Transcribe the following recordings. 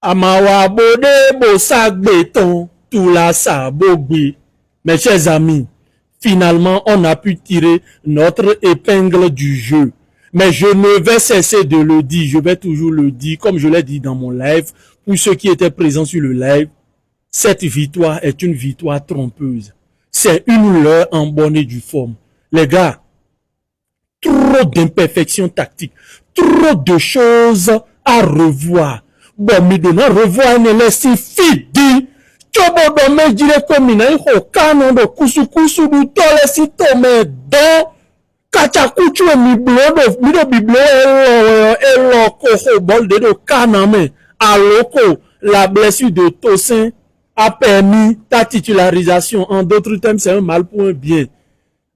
Amawa bode bosak béton, tout là ça bogbi. Mes chers amis, finalement, on a pu tirer notre épingle du jeu. Mais je ne vais cesser de le dire, je vais toujours le dire, comme je l'ai dit dans mon live, pour ceux qui étaient présents sur le live, cette victoire est une victoire trompeuse. C'est une leurre en bonne et due forme. Les gars, trop d'imperfections tactiques, trop de choses à revoir. Bon, mais de revoir ne laisse fidi. Chobo do me dire comme na iko kanon do kusu du tole si tome don kachakuchu mi do biblo elo koho bol de do kaname aloko la blessure de Tosin a permis ta titularisation. En d'autres termes, c'est un mal pour un bien.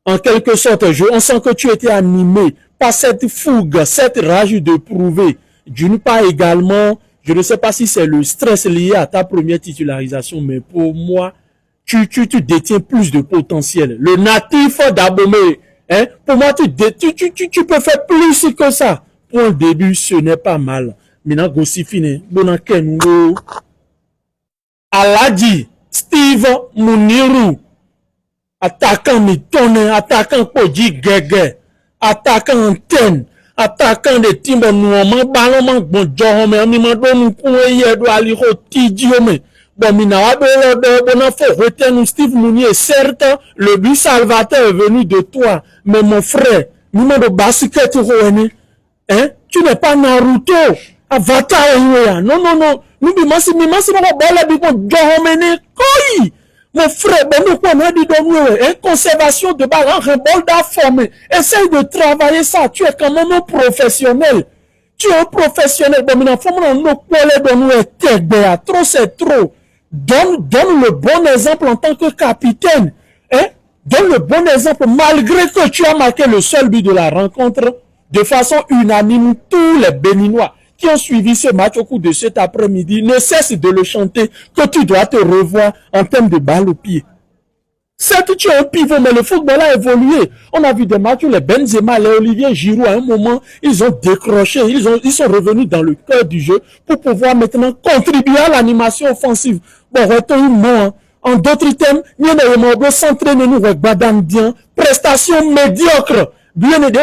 En quelque sorte, on sent que tu étais animé par cette fougue, cette rage de prouver. D'une part également, je ne sais pas si c'est le stress lié à ta première titularisation, mais pour moi, tu détiens plus de potentiel. Le natif d'Abomey, hein, pour moi, tu peux faire plus que ça. Pour un début, ce n'est pas mal. Maintenant, Gossifine, Bonakenwo, Aladi, Steve Muniru, attaquant Mitone, attaquant Koji Gege, attaquant Antenne, attaquant de Timbo Nouama, ballon bon Johome, Mimado Pouye, do Aliro Tidiome. Bon, Minawabe, Bonafo, retenu Steve Mounier, certes, le but salvateur est venu de toi, mais mon frère, Mimado Basket Rouene, hein, tu n'es pas Naruto, Avatar, non, nous, Mimasi, Bala, Bibo, Johome, Koi. Mon frère, conservation de balle, un rebond d'informer. Essaye de travailler ça. Tu es quand même un professionnel. Tu es un professionnel. Trop, c'est trop. Donne le bon exemple en tant que capitaine. Hein? Donne le bon exemple. Malgré que tu as marqué le seul but de la rencontre, de façon unanime, tous les Béninois qui ont suivi ce match au cours de cet après-midi ne cessent de le chanter que tu dois te revoir en termes de balle au pied. Certes, tu es un pivot, mais le football a évolué. On a vu des matchs où les Benzema, les Olivier Giroud, à un moment, ils ont décroché, ils sont revenus dans le cœur du jeu pour pouvoir maintenant contribuer à l'animation offensive. Bon, non. En d'autres termes, nous devons s'entraîner, nous regardons bien, prestation médiocre. Bien aidé,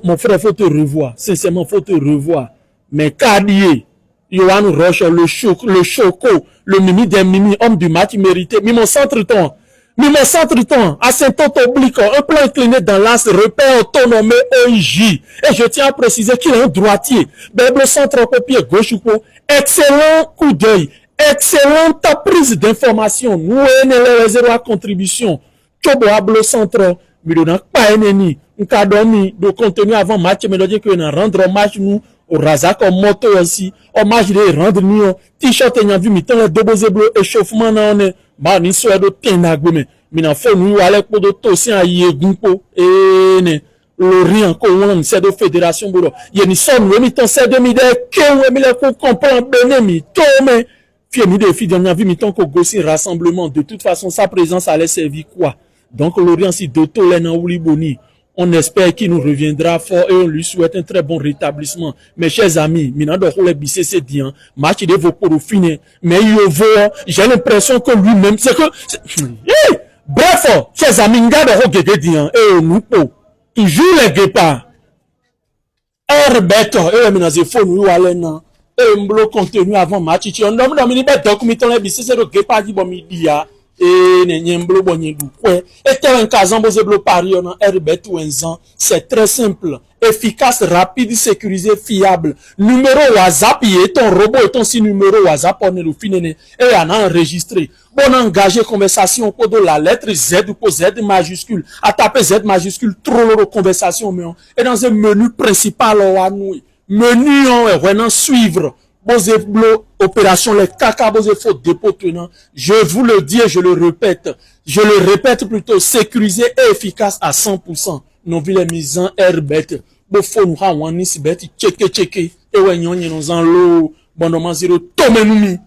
mon frère, faut te revoir. Sincèrement, faut te revoir. Mais Cardier, Yohan Roche, le Choco, le Mimi des Mimi, homme du match mérité, Mimo centre-ton, à Saint-Toto oblique, un plan incliné dans l'as, repère autonomé OIJ. Et je tiens à préciser qu'il est un droitier. Bible centre au pied gauche, excellent coup d'œil, excellente prise d'information, nous, les zéro à contribution. Chobo Ablo centre, mais de pas ennemi, un cadeau de contenu avant match, mais de dire que nous rendre match nous au Razak en moto aussi, au match de rendre nous t-shirt et vu mi temps les deux bleu échauffement na on est ba ni so do tenagbe mais na faut nous aller pour de tosin a yegunpo et ne l'orient ko won c'est de fédération bolo ye ni son we mi temps c'est de mi de que we mi le ko comprendre benemi to mais Fiemi de filles dernière vu mi temps ko gossi rassemblement de toute façon sa présence allait servir quoi. Donc l'Orient si Doto Lena Ouliboni, on espère qu'il nous reviendra fort et on lui souhaite un très bon rétablissement. Mes chers amis, Minando Roule Bissé c'est dit, match de vos pour finir, mais j'ai l'impression que lui-même, c'est que, bref, chers amis, Ngado Rogue dit, et nous, toujours les guépards. Herbert, et Minaze Fon, nous allons, et Mblo contenu avant match, on donne dans mini bête, donc, Miton Bissé c'est le guépard dit, bon, midi, et nyemblo bonyedu kwe et tel un kazambo zeblo pari on Herbert Wenzan, c'est très simple, efficace, rapide, sécurisé, fiable. Numéro WhatsApp et ton robot et ton si numéro WhatsApp on est le finé et on a enregistré. Bon engagé conversation pour de la lettre Z ou pour Z majuscule. À taper Z majuscule trop de conversation mais et dans un menu principal on nous menu on est suivre. Bozeblo, opération les caca, Bozefo dépôt tenant. Je vous le dis et je le répète plutôt, sécurisé et efficace à 100%. Non, vu les mises en Herbert, Bofo nous ha wani si beti, checké, et ouais, nous en l'eau, bon, zéro, tomenumi.